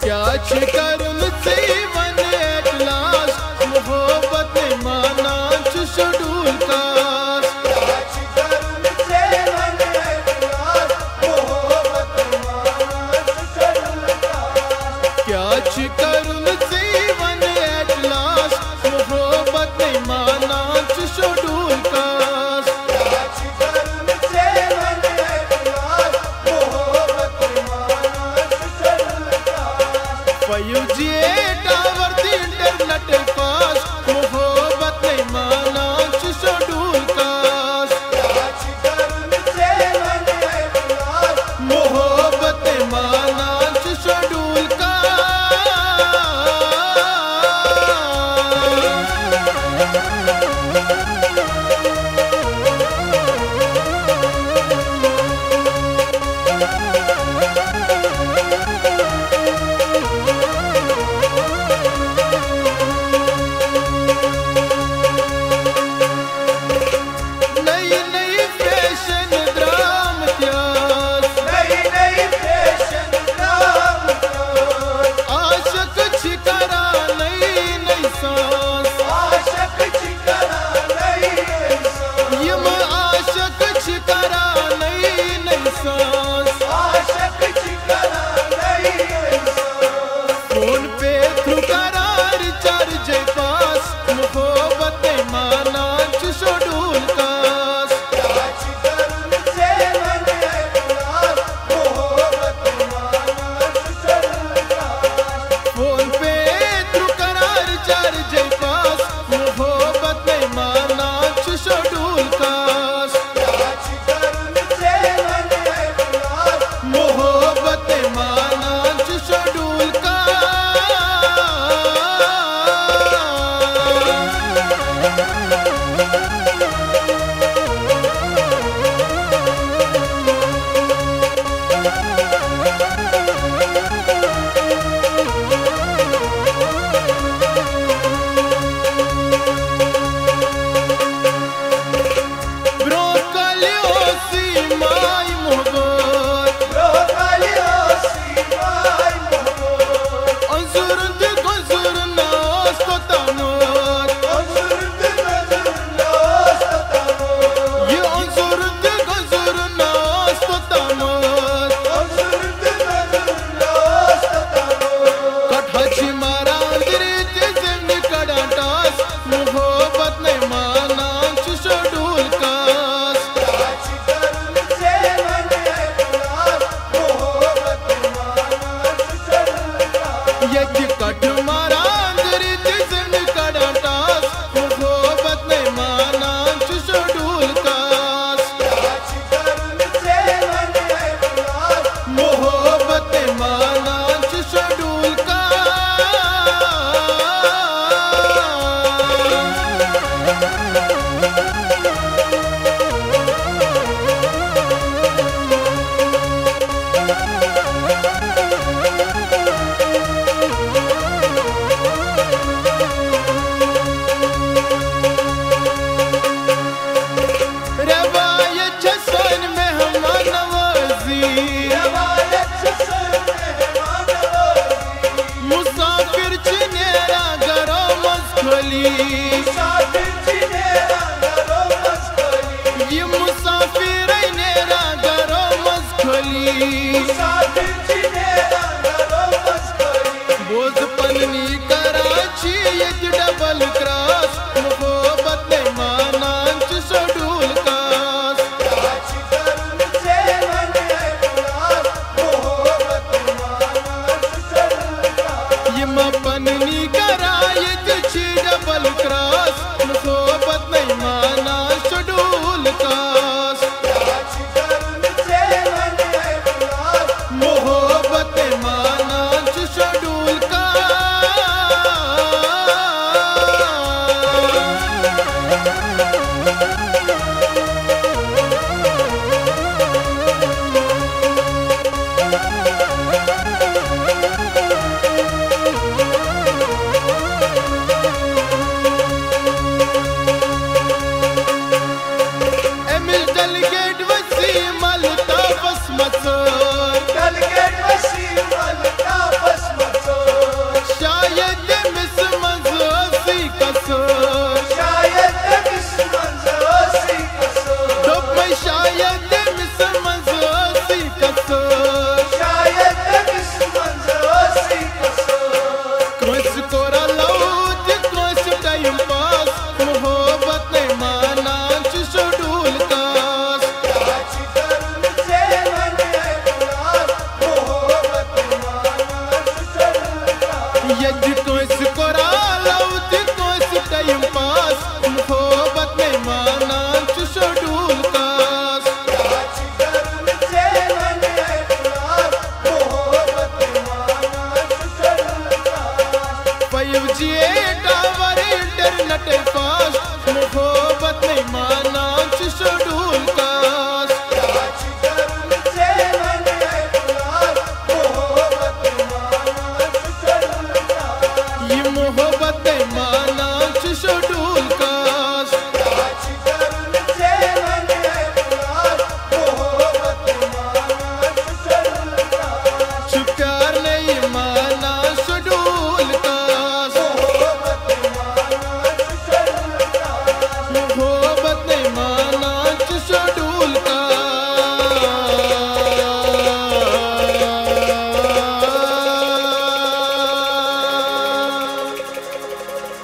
क्या करुन जीवन एट लास्ट मोहब्बत ने माना शेड्यूल कास्ट क्या करुन जीवन एट लास्ट मोहब्बत ने माना schedule caste tower internet caste मोहब्बत ने माना शेड्यूल कास्ट मोहब्बत ने माना शेड्यूल फोन पे थ्रू करार चार्ज पास मोहब्बत ने माना शेड्यूल कास्ट फोन पे थ्रू करार चार्ज पास मोहब्बत ने माना शेड्यूल कास्ट मोहब्बत ने माना शेड्यूल यज कोस कोरालौत कोस टाइम पास मोहब्बत में माना छु शेड्यूल कास 5G टावर इंटरनेट फास्ट मोहब्बत में माना छु शेड्यूल कास ये मोहब्बत में